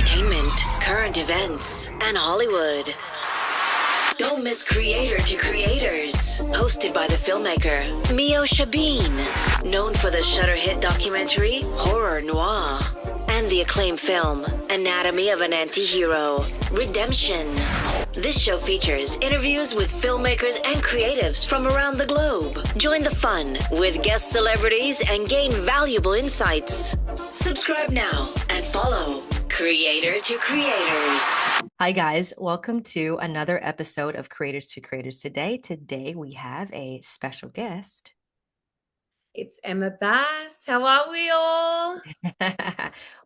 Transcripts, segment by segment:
entertainment, current events, and Hollywood. Don't miss Creator to Creators, hosted by the filmmaker Meosha Bean, known for the Shudder hit documentary Horror Noir and the acclaimed film Anatomy of an Anti-Hero, Redemption. This show features interviews with filmmakers and creatives from around the globe. Join the fun with guest celebrities and gain valuable insights. Subscribe now and follow Creator to Creators. Hi guys, welcome to another episode of Creators to Creators today. Today we have a special guest. It's Emma Bass. How are we all?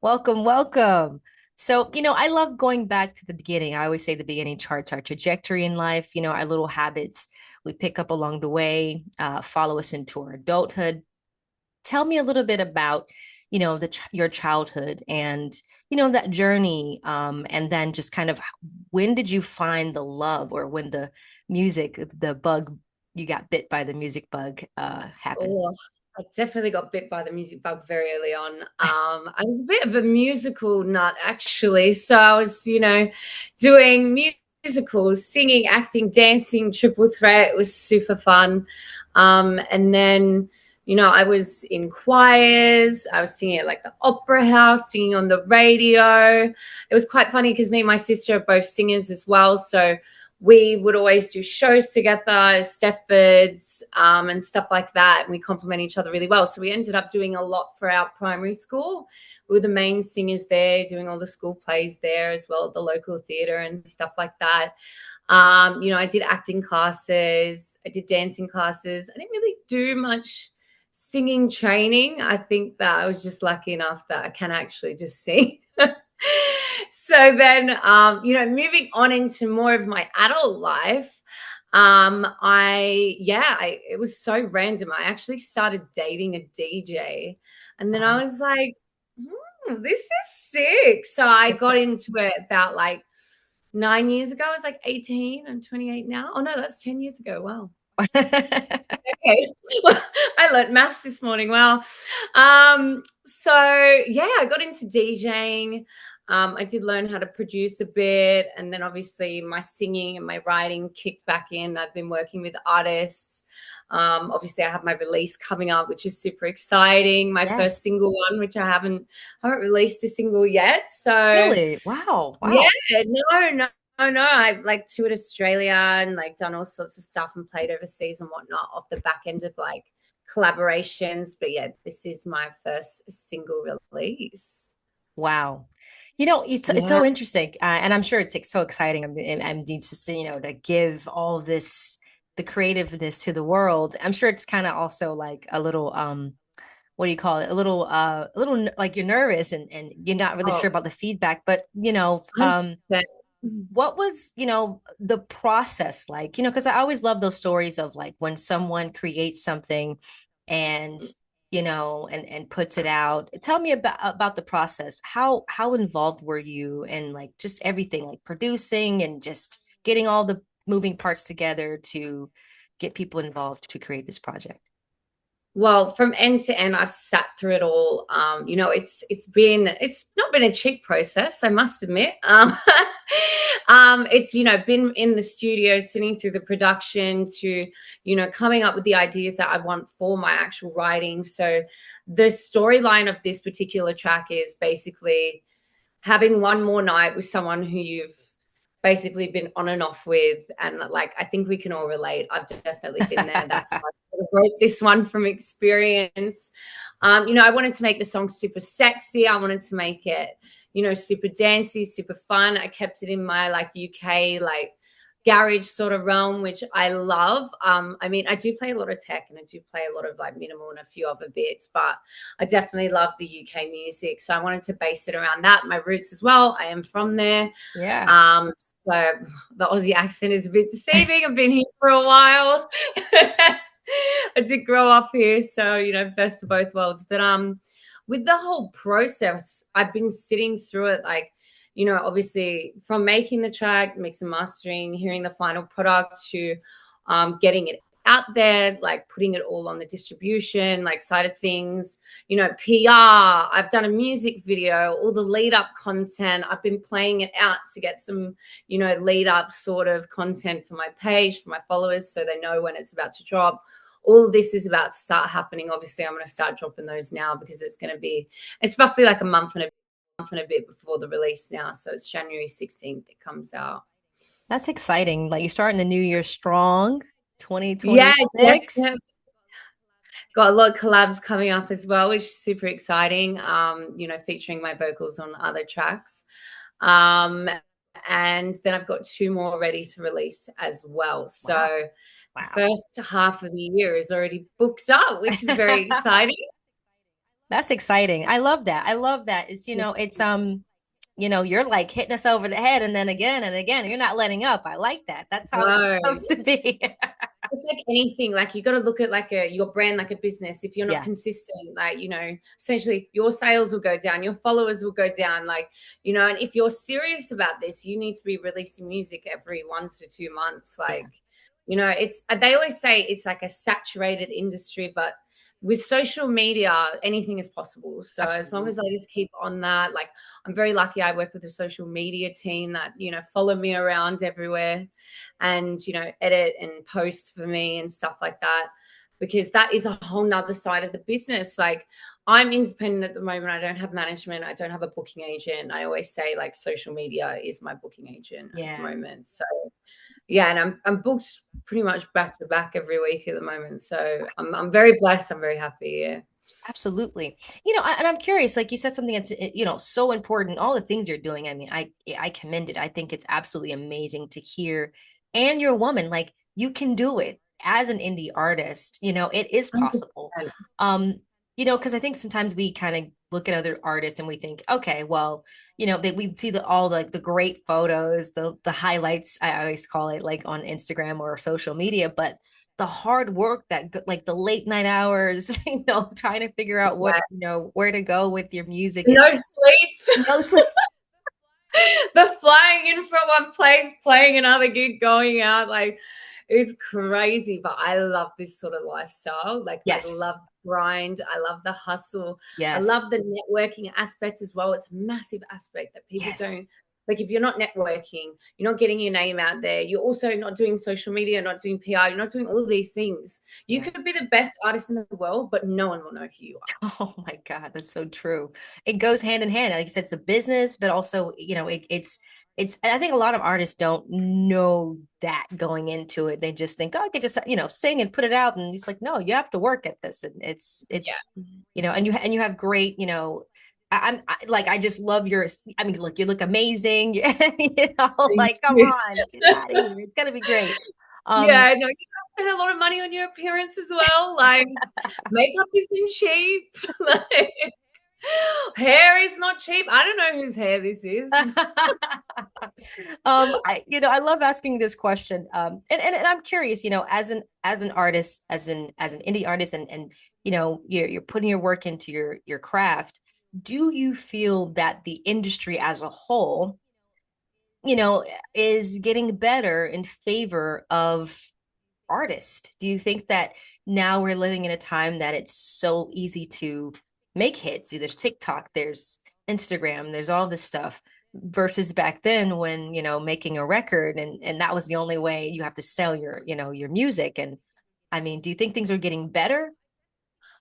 Welcome. So, I love going back to the beginning. I always say the beginning charts our trajectory in life, our little habits we pick up along the way, follow us into our adulthood. Tell me a little bit about, your childhood and, that journey. And then just kind of when did you find the love, or when the music, the bug, you got bit by the music bug happened? Oh, I definitely got bit by the music bug very early on. I was a bit of a musical nut, actually. So I was, doing musicals, singing, acting, dancing, triple threat. It was super fun. And then, I was in choirs. I was singing at the opera house, singing on the radio. It was quite funny because me and my sister are both singers as well. So we would always do shows together as Stepfords and stuff like that. And we complement each other really well. So we ended up doing a lot for our primary school. We were the main singers there, doing all the school plays there as well at the local theatre and stuff like that. I did acting classes. I did dancing classes. I didn't really do much singing training. I think that I was just lucky enough that I can actually just sing. So then, moving on into more of my adult life, it was so random. I actually started dating a DJ, and then I was like, this is sick. So I got into it about 9 years ago. I was 18. I'm 28 now. Oh no, that's 10 years ago. Wow. Okay. Well, I learned maths this morning. Wow. I got into DJing. I did learn how to produce a bit, and then obviously my singing and my writing kicked back in. I've been working with artists. Obviously I have my release coming up, which is super exciting. My first single one, which I haven't released a single yet. So really? Wow. Yeah, no. I toured Australia and done all sorts of stuff and played overseas and whatnot off the back end of collaborations. But yeah, this is my first single release. Wow. It's so interesting. And I'm sure it's so exciting. I'm just, to give all this, the creativeness to the world. I'm sure it's kind of also a little, what do you call it? A little you're nervous and you're not really sure about the feedback, but, what was, the process like, because I always love those stories of when someone creates something and, and puts it out. Tell me about the process. How involved were you in just everything, producing and just getting all the moving parts together to get people involved to create this project? Well, from end to end, I've sat through it all. It's not been a cheap process, I must admit. It's been in the studio, sitting through the production to coming up with the ideas that I want for my actual writing. So the storyline of this particular track is basically having one more night with someone who you've basically been on and off with, and I think we can all relate. I've definitely been there. That's why I sort of wrote this one from experience. I wanted to make the song super sexy. I wanted to make it super dancey, super fun. I kept it in my UK garage sort of realm, which I love. I do play a lot of tech and I do play a lot of minimal and a few other bits, but I definitely love the UK music. So I wanted to base it around that. My roots as well. I am from there. Yeah. So the Aussie accent is a bit deceiving. I've been here for a while. I did grow up here. So, best of both worlds. But with the whole process, I've been sitting through it obviously from making the track, mix and mastering, hearing the final product to getting it out there, like putting it all on the distribution, like side of things, you know, PR. I've done a music video, all the lead up content. I've been playing it out to get some, you know, lead up sort of content for my page, for my followers, so they know when it's about to drop. All of this is about to start happening. Obviously, I'm going to start dropping those now because it's roughly like a month and a bit before the release now. So it's January 16th it comes out. That's exciting. Like you're starting the new year strong, Yeah, 2026. definitely. Got a lot of collabs coming up as well, which is super exciting. You know, featuring my vocals on other tracks. And then I've got 2 more ready to release as well. So Wow. the first half of the year is already booked up, which is very exciting. That's exciting. I love that. I love that. It's, you know, it's you know, you're like hitting us over the head and then again and again. You're not letting up. I like that. That's how it's supposed to be. It's like anything. Like you got to look at like your brand like a business. If you're not Yeah. consistent, like, you know, essentially your sales will go down, your followers will go down. Like, you know, and if you're serious about this, you need to be releasing music every 1 to 2 months. Like, you know, they always say it's like a saturated industry, but with social media, anything is possible. So as long as I just keep on that, like I'm very lucky I work with a social media team that, you know, follow me around everywhere and, you know, edit and post for me and stuff like that, because that is a whole nother side of the business. Like I'm independent at the moment. I don't have management. I don't have a booking agent. I always say like social media is my booking agent at the moment. So yeah, and I'm booked pretty much back to back every week at the moment. So I'm very blessed. I'm very happy. Yeah. Absolutely. You know, and I'm curious, like you said something that's, you know, so important, all the things you're doing. I mean, I commend it. I think it's absolutely amazing to hear. And you're a woman, like you can do it as an indie artist. You know, it is possible. 100%. You know, because I think sometimes we kind of look at other artists and we think, okay, well, you know, we see all the great photos, the highlights, I always call it, like on Instagram or social media, but the hard work that like the late night hours, you know, trying to figure out what, you know, where to go with your music. No sleep. No sleep. The flying in from one place, playing another gig, going out, like it's crazy. But I love this sort of lifestyle. Like I love grind. I love the hustle. I love the networking aspect as well. It's a massive aspect that people don't. Like if you're not networking, you're not getting your name out there. You're also not doing social media, not doing PR. You're not doing all these things. You could be the best artist in the world, but no one will know who you are. Oh my God, that's so true. It goes hand in hand. Like you said, it's a business, but also, you know, it's, I think a lot of artists don't know that going into it. They just think, oh, I could just, you know, sing and put it out. And it's like, no, you have to work at this. And it's, you know, and you have great, you know, I just love I mean, look, you look amazing. You know, like, come on, get out of here. It's gonna be great. Yeah, no, you spend a lot of money on your appearance as well. Like makeup isn't cheap. Like hair is not cheap. I don't know whose hair this is. You know, I love asking this question. And I'm curious, you know, as an artist, as an indie artist, and you know, you're putting your work into your craft. Do you feel that the industry as a whole, you know, is getting better in favor of artists? Do you think that now we're living in a time that it's so easy to make hits? There's TikTok, there's Instagram, there's all this stuff, versus back then when, you know, making a record and that was the only way you have to sell your, you know, your music. And I mean, do you think things are getting better?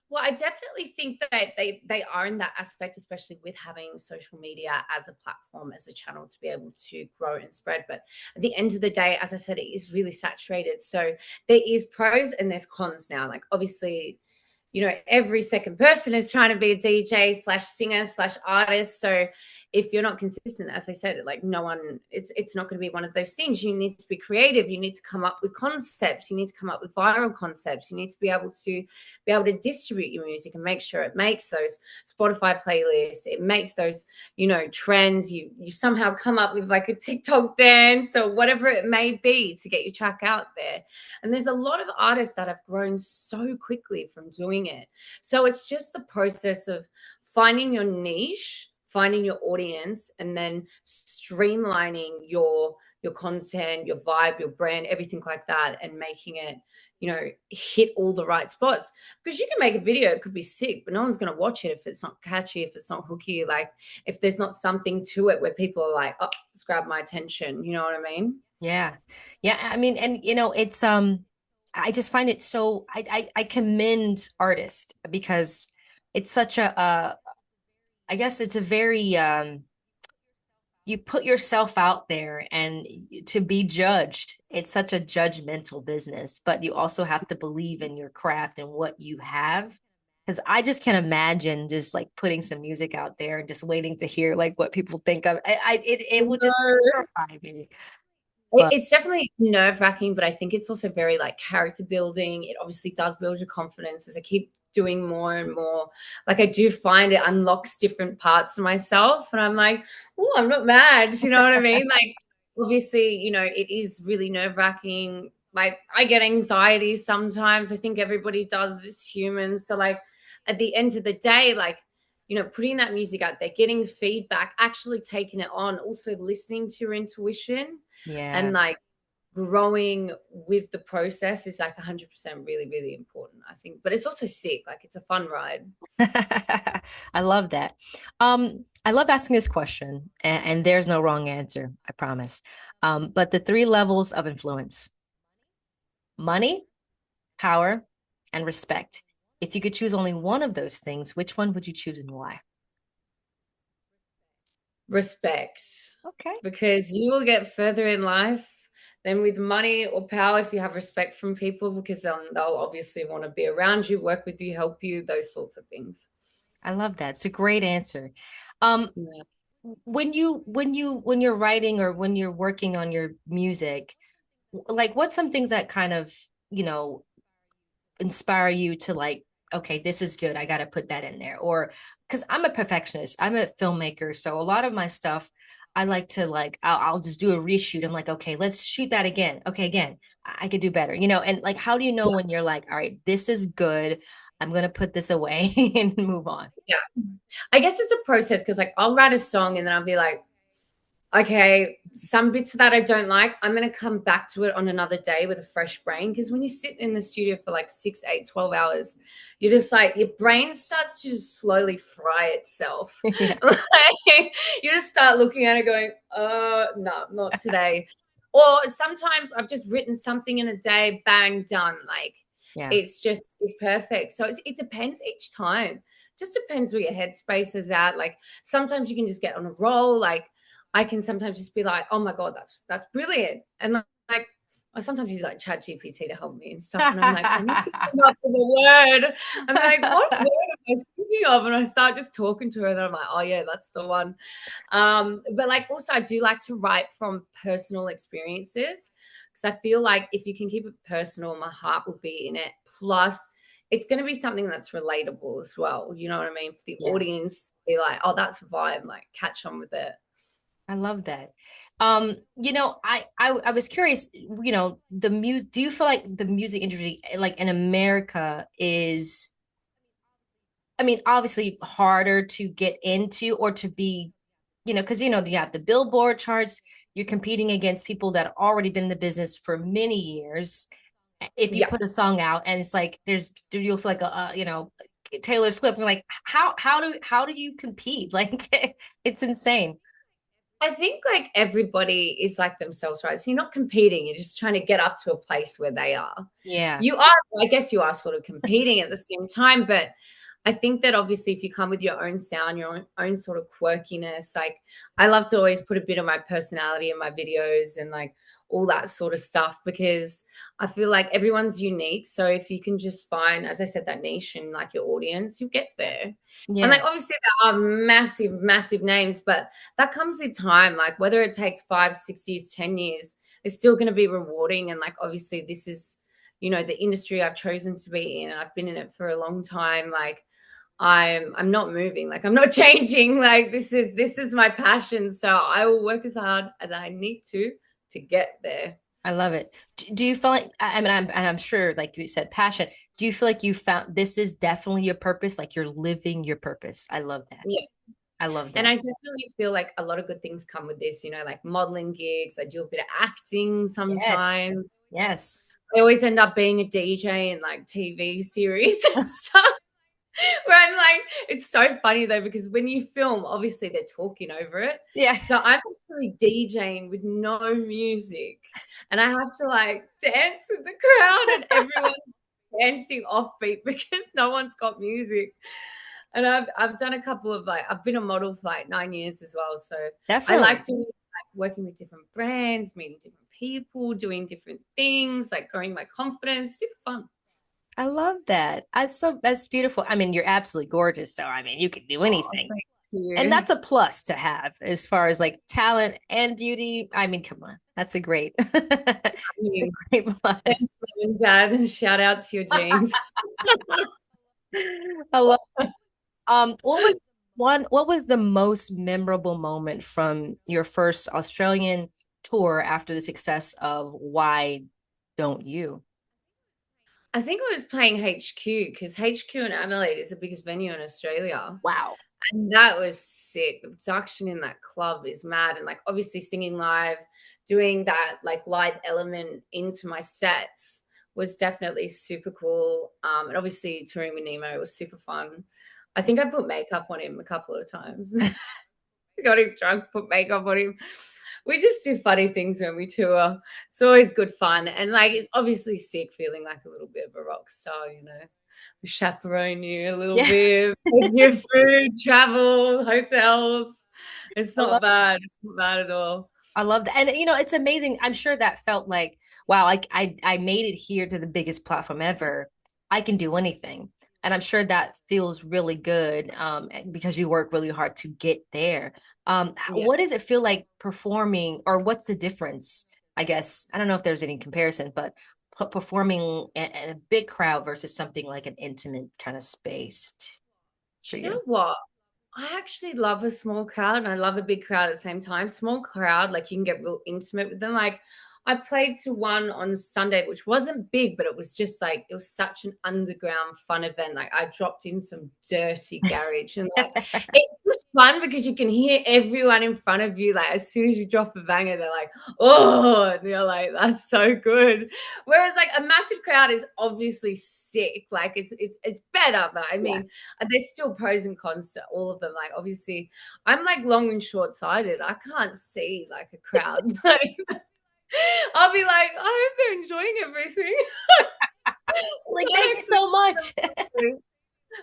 Well, I definitely think that they are in that aspect, especially with having social media as a platform, as a channel to be able to grow and spread. But at the end of the day, as I said, it is really saturated. So there is pros and there's cons now. Like obviously, you know, every second person is trying to be a DJ slash singer slash artist. So if you're not consistent, as I said, like no one, it's not going to be one of those things. You need to be creative. You need to come up with concepts. You need to come up with viral concepts. You need to be able to distribute your music and make sure it makes those Spotify playlists. It makes those, you know, trends. You somehow come up with like a TikTok dance or whatever it may be to get your track out there. And there's a lot of artists that have grown so quickly from doing it. So it's just the process of finding your niche, finding your audience, and then streamlining your your content, your vibe, your brand, everything like that, and making it, hit all the right spots. Because you can make a video, it could be sick, but no one's going to watch it if it's not catchy, if it's not hooky, like if there's not something to it where people are like, oh, let's grab my attention. You know what I mean? Yeah. Yeah. I mean, and it's I just find it so I commend artists because it's such a I guess it's a very you put yourself out there and to be judged. It's such a judgmental business, but you also have to believe in your craft and what you have. Because I just can't imagine just like putting some music out there and just waiting to hear like what people think of. It will just terrify me. But It's definitely nerve-wracking, but I think it's also very like character building. It obviously does build your confidence as I keep doing more and more. Like I do find it unlocks different parts of myself, and I'm like, oh, I'm not mad. You know what I mean? Like obviously, it is really nerve-wracking. Like I get anxiety sometimes. I think everybody does as humans. So like at the end of the day, like, putting that music out there, getting feedback, actually taking it on, also listening to your intuition yeah. and like growing with the process is like 100% really, really important, I think. But it's also sick. Like it's a fun ride. I love that. I love asking this question, and there's no wrong answer, I promise. But the three levels of influence: money, power, and respect. If you could choose only one of those things, which one would you choose and why? Respect. Okay. Because you will get further in life than with money or power if you have respect from people, because they'll obviously want to be around you, work with you, help you, those sorts of things. I love that. It's a great answer. Um, Yeah. when you're writing or when you're working on your music, like what's some things that kind of, inspire you to like, okay, this is good. I got to put that in there. Or because I'm a perfectionist, I'm a filmmaker. So a lot of my stuff, I like to like, I'll just do a reshoot. I'm like, okay, let's shoot that again. Okay, again, I could do better, and like, how do you know when you're like, all right, this is good. I'm going to put this away and move on. Yeah. I guess it's a process because like I'll write a song and then I'll be like, okay, some bits that I don't like, I'm going to come back to it on another day with a fresh brain. Because when you sit in the studio for like 6, 8, 12 hours, you're just like, your brain starts to just slowly fry itself. Yeah. Like, you just start looking at it going, no, not today. Or sometimes I've just written something in a day, bang, done. Like Yeah. it's perfect. So it depends each time. Just depends where your headspace is at. Like sometimes you can just get on a roll. Like I can sometimes just be like, oh my God, that's brilliant. And like I sometimes use like Chat GPT to help me and stuff. And I'm like, I need to come up with a word. I'm like, what word am I thinking of? And I start just talking to her. And I'm like, oh yeah, that's the one. But like also I do like to write from personal experiences because I feel like if you can keep it personal, my heart will be in it. Plus it's going to be something that's relatable as well. You know what I mean? For the audience, be like, oh, that's a vibe, like catch on with it. I love that. I was curious, do you feel like the music industry, like in America, is, I mean, obviously harder to get into or to be, because you have the Billboard charts, you're competing against people that have already been in the business for many years. If you put a song out and it's like there's studios like Taylor Swift, like how do you compete? Like it's insane. I think like everybody is like themselves, right? So you're not competing, you're just trying to get up to a place where they are. Yeah. You are, I guess you are sort of competing at the same time, but I think that obviously if you come with your own sound, your own sort of quirkiness, like I love to always put a bit of my personality in my videos and like all that sort of stuff because I feel like everyone's unique. So if you can just find, as I said, that niche and like your audience, you get there. Yeah. And like obviously there are massive, massive names, but that comes with time. Like whether it takes 5, 6 years, 10 years, it's still going to be rewarding. And like obviously this is, the industry I've chosen to be in and I've been in it for a long time. Like I'm not moving, like I'm not changing. Like this is my passion. So I will work as hard as I need to get there. I love it. Do you feel like, I mean, I'm sure, like you said, passion. Do you feel like you found this is definitely your purpose? Like you're living your purpose. I love that. Yeah. I love And that. I definitely feel like a lot of good things come with this, like modeling gigs. I do a bit of acting Yes. sometimes. Yes. I always end up being a DJ in like TV series and stuff. Where I'm like, it's so funny though, because when you film, obviously they're talking over it. Yeah. So I'm actually DJing with no music. And I have to like dance with the crowd and everyone's dancing offbeat because no one's got music. And I've done a couple of I've been a model for like 9 years as well. So I Definitely. like doing working with different brands, meeting different people, doing different things, like growing my confidence. Super fun. I love that. That's beautiful. I mean, you're absolutely gorgeous. So I mean, you can do Oh, anything. thank And you. that's a plus to have as far as like talent and beauty. I mean, come on. That's a great, a great plus. Thanks, mom and dad. Shout out to your jeans. I love it. What was the most memorable moment from your first Australian tour after the success of Why Don't You? I think I was playing HQ because HQ in Adelaide is the biggest venue in Australia. Wow. And that was sick. The production in that club is mad. And like obviously singing live, doing that like live element into my sets was definitely super cool. And obviously touring with Nemo was super fun. I think I put makeup on him a couple of times. Got him drunk, put makeup on him. We just do funny things when we tour. It's always good fun. And like it's obviously sick feeling like a little bit of a rock star, We chaperone you a little Yeah. bit, take your food, travel, hotels. It's I not love bad. It's not bad at all. I love that. And it's amazing. I'm sure that felt like, wow, like I made it here to the biggest platform ever. I can do anything. And I'm sure that feels really good because you work really hard to get there. Yeah. What does it feel like performing, or what's the difference? I guess I don't know if there's any comparison, but performing in a big crowd versus something like an intimate kind of space for Do you know you. what? I actually love a small crowd and I love a big crowd at the same time. Small crowd, like you can get real intimate with them. Like I played to one on Sunday, which wasn't big, but it was just like it was such an underground fun event. Like I dropped in some dirty garage and like it was fun because you can hear everyone in front of you. Like as soon as you drop a banger, they're like, oh, and you're like, that's so good. Whereas like a massive crowd is obviously sick. Like it's better, but I Yeah. mean, there's still pros and cons to all of them. Like obviously, I'm like long and short sighted. I can't see like a crowd. Like I'll be like, I hope they're enjoying everything. Like, thank you so much.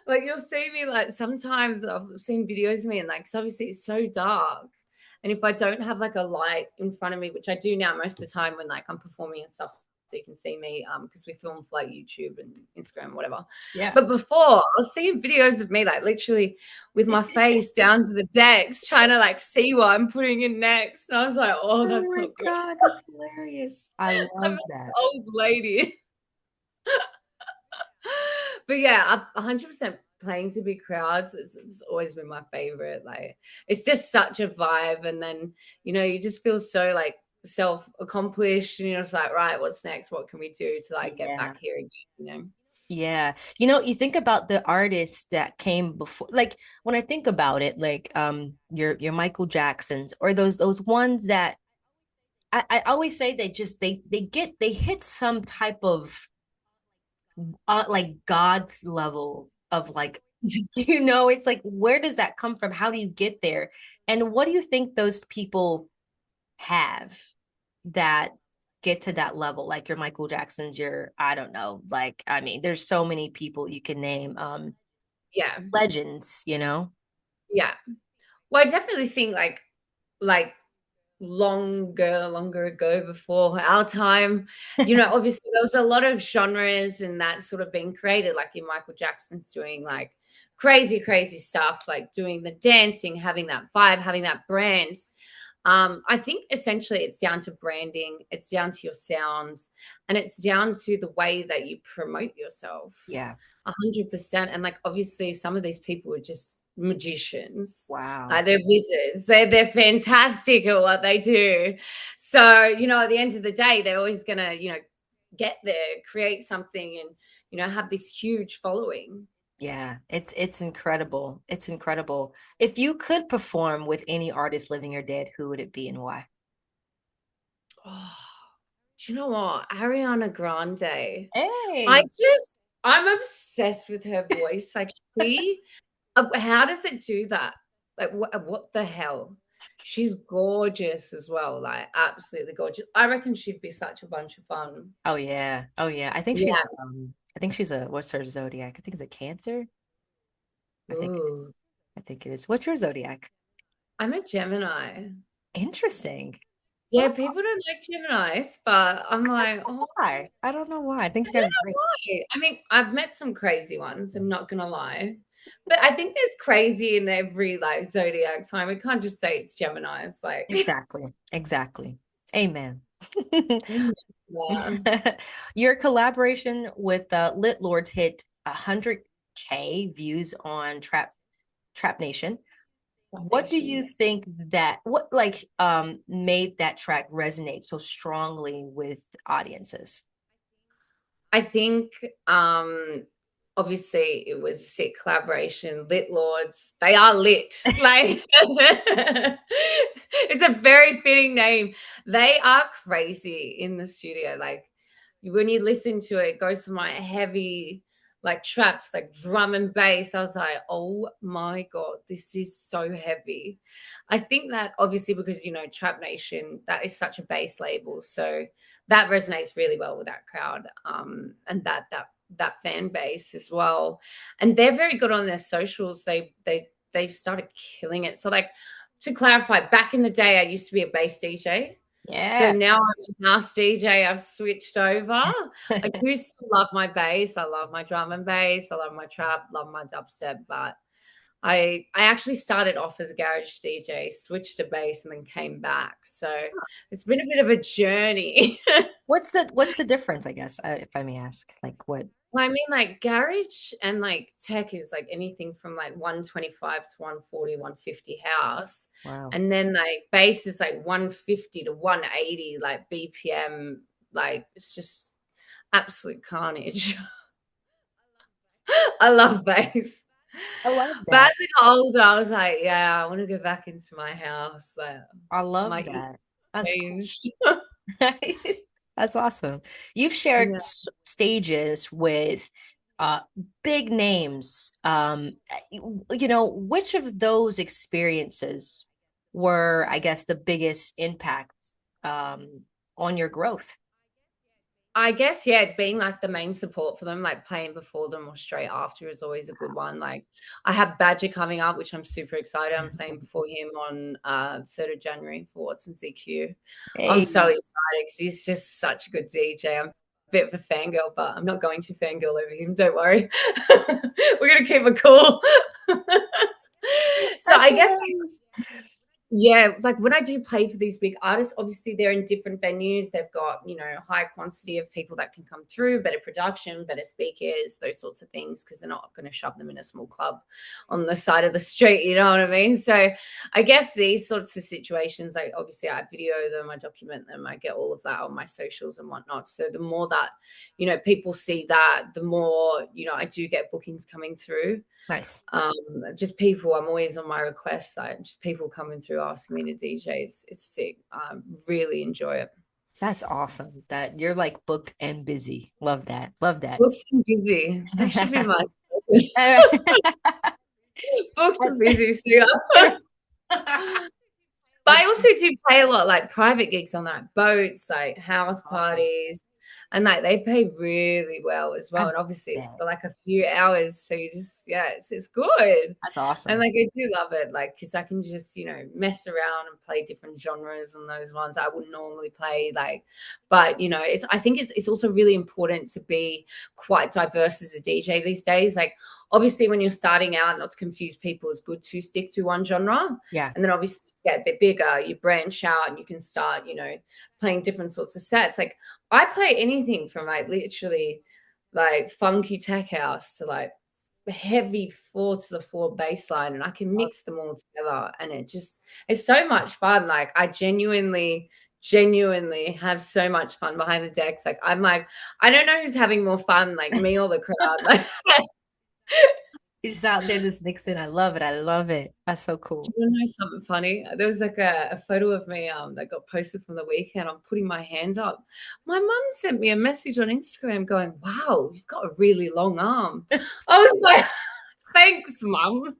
Like you'll see me like sometimes I've seen videos of me and like 'cause obviously it's so dark. And if I don't have like a light in front of me, which I do now most of the time when like I'm performing and stuff, so you can see me because we film for like YouTube and Instagram, whatever. Yeah. But before I was seeing videos of me like literally with my face down to the decks, trying to like see what I'm putting in next. And I was like, oh, Oh that's my not good. God, that's hilarious. I I'm love an that. old lady. But yeah, 100% playing to big crowds. It's always been my favorite. Like, it's just such a vibe. And then, you just feel so like self accomplished. And you're just like, right, what's next? What can we do to like get Yeah. back here again? Yeah. You think about the artists that came before, like when I think about it, like your Michael Jacksons or those ones that I always say they hit some type of like God's level of like it's like where does that come from? How do you get there? And what do you think those people have that get to that level? Like your Michael Jacksons, your I don't know, like I mean, there's so many people you can name, Yeah. legends. Yeah. Well, I definitely think like longer ago before our time, obviously there was a lot of genres and that sort of being created, like in Michael Jackson's doing like crazy stuff, like doing the dancing, having that vibe, having that brand. I think essentially it's down to branding, it's down to your sound, and it's down to the way that you promote yourself. Yeah. 100%. And like obviously some of these people are just magicians. Wow. Like they're wizards. They're fantastic at what they do. So, at the end of the day, they're always gonna, get there, create something and, have this huge following. Yeah, it's incredible. It's incredible. If you could perform with any artist, living or dead, who would it be and why? Oh, do you know what? Ariana Grande. Hey, I'm obsessed with her voice. Like she, how does it do that? Like what the hell? She's gorgeous as well, like absolutely gorgeous. I reckon she'd be such a bunch of fun. oh yeah, oh yeah. Yeah. I think she's a what's her zodiac? I think it's a Cancer. I think it Ooh. is. I think it is. What's your zodiac? I'm a Gemini. Interesting. Yeah, Oh, people don't like Geminis, but I'm I don't like, know oh, why. I don't know why. I think I you don't guys are know great. why. I mean, I've met some crazy ones, I'm not gonna lie. But I think there's crazy in every like zodiac sign. We can't just say it's Gemini. It's like Exactly. Exactly. Amen. yeah. Your collaboration with Lit Lords hit 100K views on Trap Nation. What do you Foundation. think that what like made that track resonate so strongly with audiences? I think obviously it was sick collaboration, Lit Lords. They are lit. Like it's a very fitting name. They are crazy in the studio. Like when you listen to it, it goes from like heavy, like trapped, like drum and bass. I was like, oh my God, this is so heavy. I think that obviously because Trap Nation, that is such a bass label. So that resonates really well with that crowd, and that fan base as well. And they're very good on their socials. They started killing it. So like to clarify, back in the day, I used to be a bass DJ. So Yeah. now I'm a house DJ. I've switched over. I do still love my bass. I love my drum and bass. I love my trap, love my dubstep. But I actually started off as a garage DJ, switched to bass, and then came back. So it's been a bit of a journey. What's the difference, I guess, if I may ask? Like what? Well, I mean, like garage and like tech is like anything from like 125 to 140, 150 house. Wow. And then like bass is like 150 to 180, like BPM. Like it's just absolute carnage. I love bass. I love But that. as I got older, I was like, yeah, I want to go back into my house. Like I love my that. That's cool. changed. That's awesome. You've shared Yeah. stages with uh big names. Which of those experiences were, I guess, the biggest impact um on your growth? I guess, yeah, being like the main support for them, like playing before them or straight after is always a good one. Like I have Badger coming up, which I'm super excited. I'm playing before him on 3rd of January for Watson CQ. I'm Hey, so excited because he's just such a good DJ. I'm a bit of a fangirl, but I'm not going to fangirl over him. Don't worry. We're gonna keep it cool. So that's I guess hilarious. yeah, like when I do play for these big artists, obviously they're in different venues. They've got, high quantity of people that can come through, better production, better speakers, those sorts of things, because they're not going to shove them in a small club on the side of the street, you know what I mean? So I guess these sorts of situations, like obviously I video them, I document them, I get all of that on my socials and whatnot. So the more that, people see that, the more, I do get bookings coming through. Nice. Just people, I'm always on my request side, just people coming through asking me to DJ. It's sick. Really enjoy it. That's awesome that you're like booked and busy. Love that. Love that. Books and busy. That should be my books and busy. So, but I That's also do play a lot like private gigs on like boats, like house awesome. parties, and like they pay really well as I well. And obviously it's bet. for like a few hours. So you just it's good. That's And awesome. like I do love it, like because I can just, mess around and play different genres and those ones I wouldn't normally play. Like, but I think it's also really important to be quite diverse as a DJ these days. Like obviously when you're starting out, not to confuse people, it's good to stick to one genre. Yeah. And then obviously you get a bit bigger, you branch out and you can start, playing different sorts of sets. Like I play anything from like literally like funky tech house to like heavy floor to the floor bass line, and I can mix them all together. And it's so much fun. Like I genuinely have so much fun behind the decks. Like I'm like, I don't know who's having more fun, like me or the crowd. Like You're just out there just mixing. I love it. I love it. That's so Do cool. you want to know something funny? There was like a photo of me that got posted from the weekend. I'm putting my hand up. My mum sent me a message on Instagram going, "Wow, you've got a really long arm." I was like, "Thanks, mum."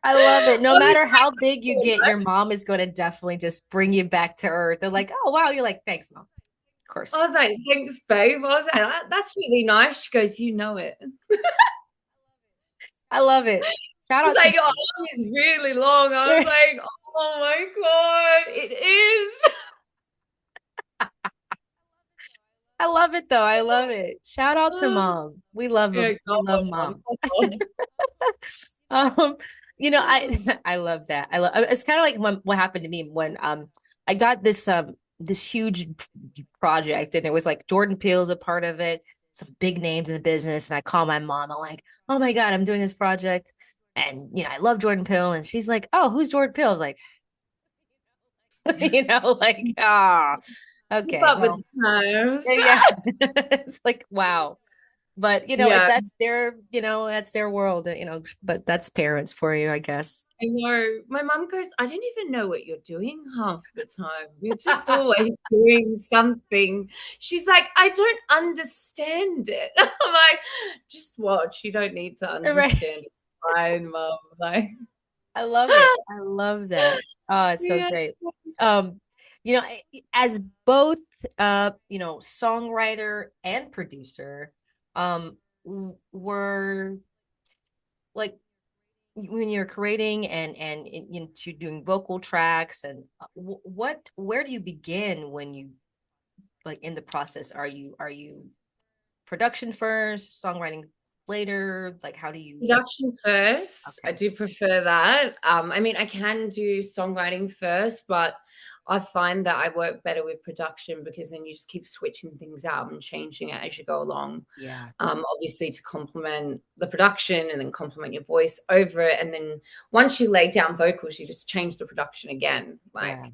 I love it. No I was matter how big you get, like, your mom is going to definitely just bring you back to earth. They're like, oh, wow. You're like, thanks, mom. Of course. "Thanks, babe." I was like, That's really nice." She goes, "You know it." I love it. Shout She's out to like, "Your arm is really long." I was like, "Oh my God, it is." I love it though. I love it. Shout out to mom. We love Yeah, them. go We love on, mum. mom. Go on. Um, I love that. I love it's kind of like what happened to me when I got this huge project and it was like Jordan Peele's a part of it, some big names in the business, and I call my mom. I'm like, oh my God, I'm doing this project. And I love Jordan Peele. And she's like, oh, who's Jordan Peele? I was like, like, ah, Keep okay, up with well, the times. yeah. It's like, wow. But Yeah, that's their world, but that's parents for you, I guess. I know. My mum goes, "I don't even know what you're doing half the time. You're just always doing something." She's like, "I don't understand it." I'm like, "Just watch. You don't need to Right. understand it. Fine, mum." Like, I love it. I love that. Oh, it's so yeah. great. Um, as both songwriter and producer, were like when you're creating and into doing vocal tracks and where do you begin when you like in the process? Are you production first, songwriting later? Like how do you Production first. I okay. do prefer that. I mean, I can do songwriting first, but I find that I work better with production because then you just keep switching things out and changing it as you go along. Yeah. Obviously to complement the production and then complement your voice over it. And then once you lay down vocals, you just change the production again. Yeah. Like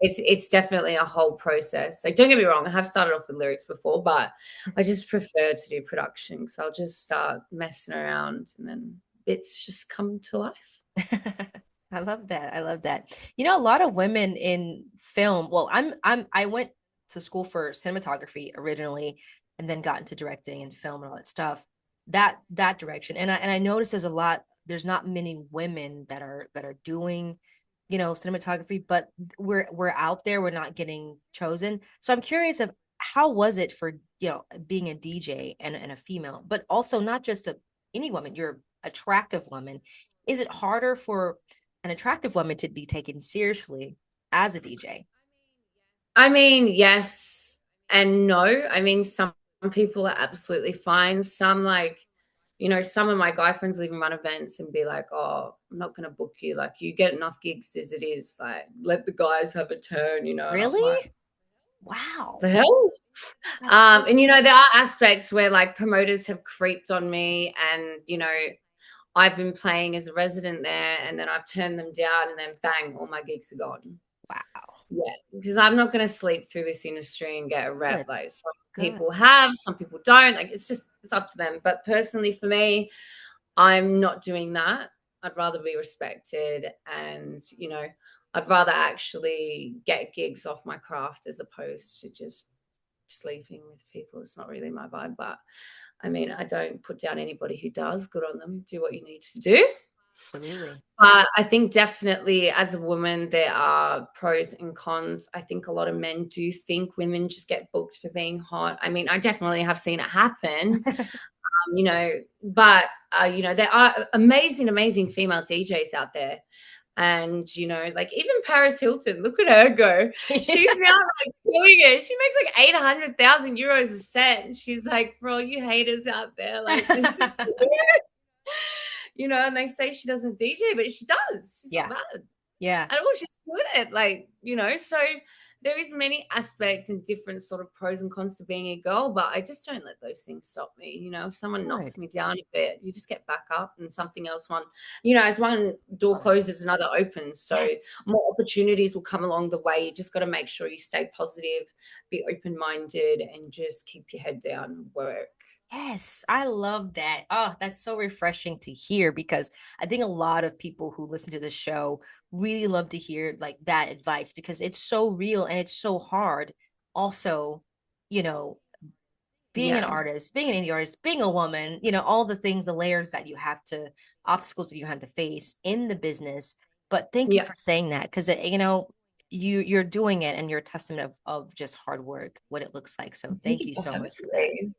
it's definitely a whole process. So don't get me wrong, I have started off with lyrics before, but I just prefer to do production because I'll just start messing around and then bits just come to life. I love that. I love that. A lot of women in film, well, I went to school for cinematography originally and then got into directing and film and all that stuff. That direction. And I noticed there's not many women that are doing, cinematography, but we're out there, we're not getting chosen. So I'm curious of how was it for, being a DJ and a female, but also not just any woman, you're attractive woman. Is it harder for an attractive woman to be taken seriously as a DJ? I mean, yes and no. I mean, some people are absolutely fine. Some some of my guy friends will even run events and be like, "Oh, I'm not going to book you. Like, you get enough gigs as it is. Like, let the guys have a turn." And I'm like, Really? Wow. the hell? That's And crazy. there are aspects where like promoters have creeped on me and I've been playing as a resident there and then I've turned them down and then bang, all my gigs are gone. Wow. Yeah, because I'm not going to sleep through this industry and get a rep. Good. Like some Good. people have, some people don't. Like it's up to them. But personally, for me, I'm not doing that. I'd rather be respected, and I'd rather actually get gigs off my craft as opposed to just sleeping with people. It's not really my vibe. But I mean, I don't put down anybody who does. Good on them. Do what you need to do. Absolutely. I think definitely as a woman, there are pros and cons. I think a lot of men do think women just get booked for being hot. I mean, I definitely have seen it happen, but, there are amazing, amazing female DJs out there. And, like even Paris Hilton, look at her go. She's now like doing it. She makes like 800,000 euros a set. And she's like, for all you haters out there, like this is and they say she doesn't DJ, but she does. She's not Yeah. bad Yeah. at all. She's good at so there is many aspects and different sort of pros and cons to being a girl, but I just don't let those things stop me. If someone knocks Good. me down a bit, you just get back up and something else as one door Love it. closes, another opens. So Yes. more opportunities will come along the way. You just got to make sure you stay positive, be open-minded, and just keep your head down, work. Yes, I love that. Oh, that's so refreshing to hear because I think a lot of people who listen to the show really love to hear like that advice because it's so real and it's so hard. Also, you know, being an Yeah. artist, being an indie artist, being a woman, all the things, the layers that you have to, obstacles that you have to face in the business. But thank you Yeah. for saying that because you're doing it and you're a testament of just hard work, what it looks like. So Thank thank you you for so having much for that. me.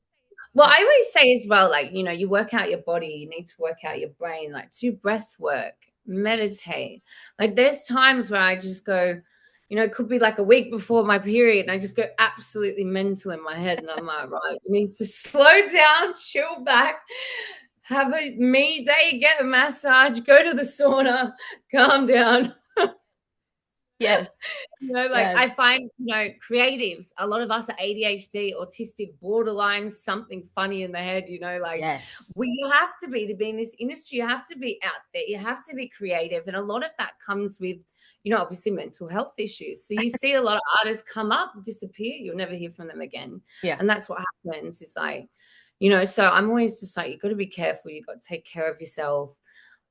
Well, I always say as well, like, you work out your body, you need to work out your brain, like do breath work, meditate. Like there's times where I just go, it could be like a week before my period, and I just go absolutely mental in my head. And I'm like, right, you need to slow down, chill back, have a me day, get a massage, go to the sauna, calm down. Yes. Like I Yes. find, creatives, a lot of us are ADHD, autistic, borderline, something funny in the head, like Yes. you have to be in this industry, you have to be out there, you have to be creative. And a lot of that comes with, obviously mental health issues. So you see a lot of artists come up, disappear, you'll never hear from them again. Yeah. And that's what happens. It's like, so I'm always just like, you got to be careful, you got to take care of yourself,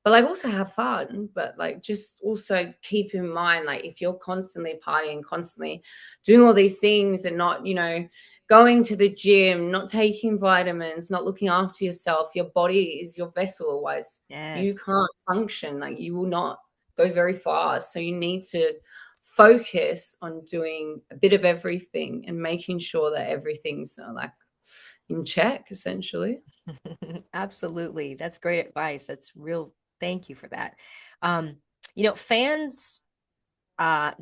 but like also have fun, but like just also keep in mind, like if you're constantly partying, constantly doing all these things and not, going to the gym, not taking vitamins, not looking after yourself, your body is your vessel. Otherwise you Yes. can't function. Like you will not go very far. So you need to focus on doing a bit of everything and making sure that everything's like in check, essentially. Absolutely. That's great advice. That's real. Thank you for that. Um, fans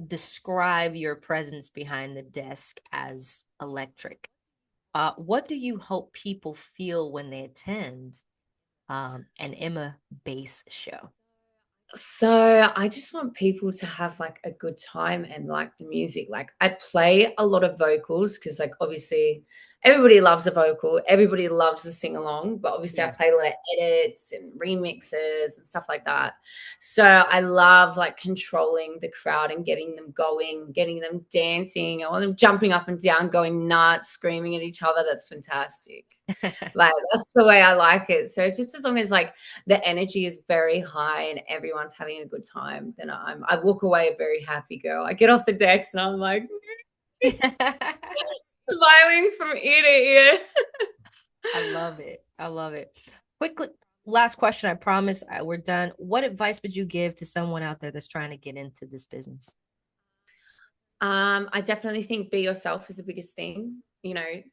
describe your presence behind the desk as electric. What do you hope people feel when they attend an Emma bass show? So I just want people to have like a good time and like the music. Like I play a lot of vocals because like obviously everybody loves a vocal, everybody loves to sing along, but obviously I Yeah. play a lot of edits and remixes and stuff like that. So I love like controlling the crowd and getting them going, getting them dancing. I want them jumping up and down, going nuts, screaming at each other. That's fantastic. Like that's the way I like it. So it's just as long as like the energy is very high and everyone's having a good time, then I walk away a very happy girl. I get off the decks and I'm like smiling from ear to ear. I love it. I love it. Quickly, last question. I promise we're done. What advice would you give to someone out there that's trying to get into this business? I definitely think be yourself is the biggest thing.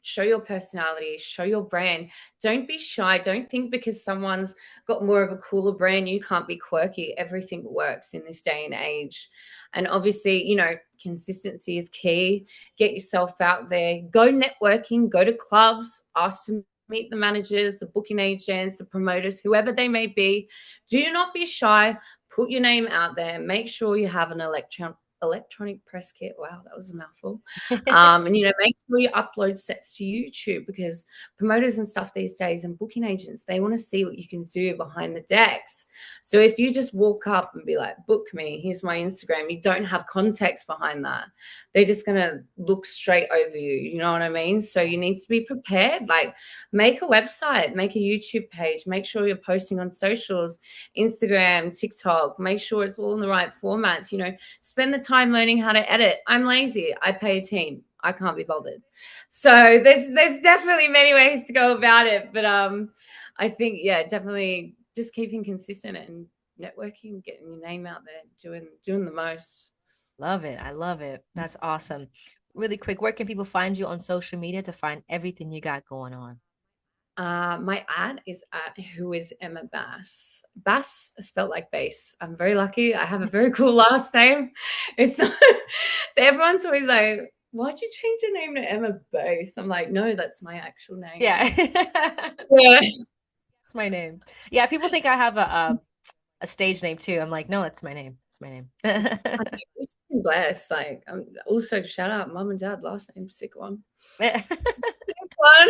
Show your personality, show your brand. Don't be shy. Don't think because someone's got more of a cooler brand, you can't be quirky. Everything works in this day and age. And obviously, consistency is key. Get yourself out there, go networking, go to clubs, ask to meet the managers, the booking agents, the promoters, whoever they may be. Do not be shy. Put your name out there. Make sure you have an electronic press kit. Wow, that was a mouthful. And make sure you upload sets to YouTube because promoters and stuff these days and booking agents, they want to see what you can do behind the decks. So if you just walk up and be like, book me, here's my Instagram, you don't have context behind that, they're just gonna look straight over you. You know what I mean? So you need to be prepared. Like make a website, make a YouTube page, make sure you're posting on socials, Instagram, TikTok, make sure it's all in the right formats. Spend the time learning how to edit. I'm lazy. I pay a team. I can't be bothered. So there's definitely many ways to go about it. But I think, yeah, definitely just keeping consistent and networking, getting your name out there, doing the most. Love it. I love it. That's awesome. Really quick, where can people find you on social media to find everything you got going on? My ad is at Who is Emma Bass. Bass is spelled like bass. I'm very lucky. I have a very cool last name. It's not, everyone's always like, why'd you change your name to Emma Bass? I'm like, no, that's my actual name. Yeah. Yeah. It's my name. Yeah, people think I have a stage name too. I'm like, no, that's my name. It's my name. I'm blessed. Like, also shout out mom and dad, last name, sick one. Sick one.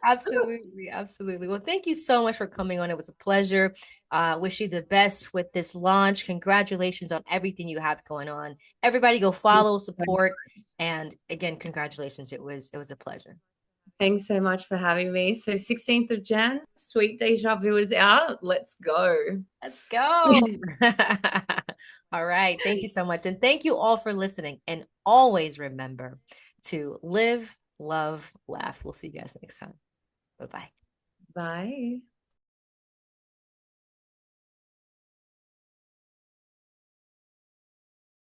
Absolutely, absolutely. Well, thank you so much for coming on. It was a pleasure. Wish you the best with this launch. Congratulations on everything you have going on. Everybody go follow, support, and again, congratulations. It was a pleasure. Thanks so much for having me. So 16th of Jan, Sweet Deja Vu is out. Let's go. Let's go. All right. Thank you so much. And thank you all for listening. And always remember to live, love, laugh. We'll see you guys next time. Bye-bye. Bye.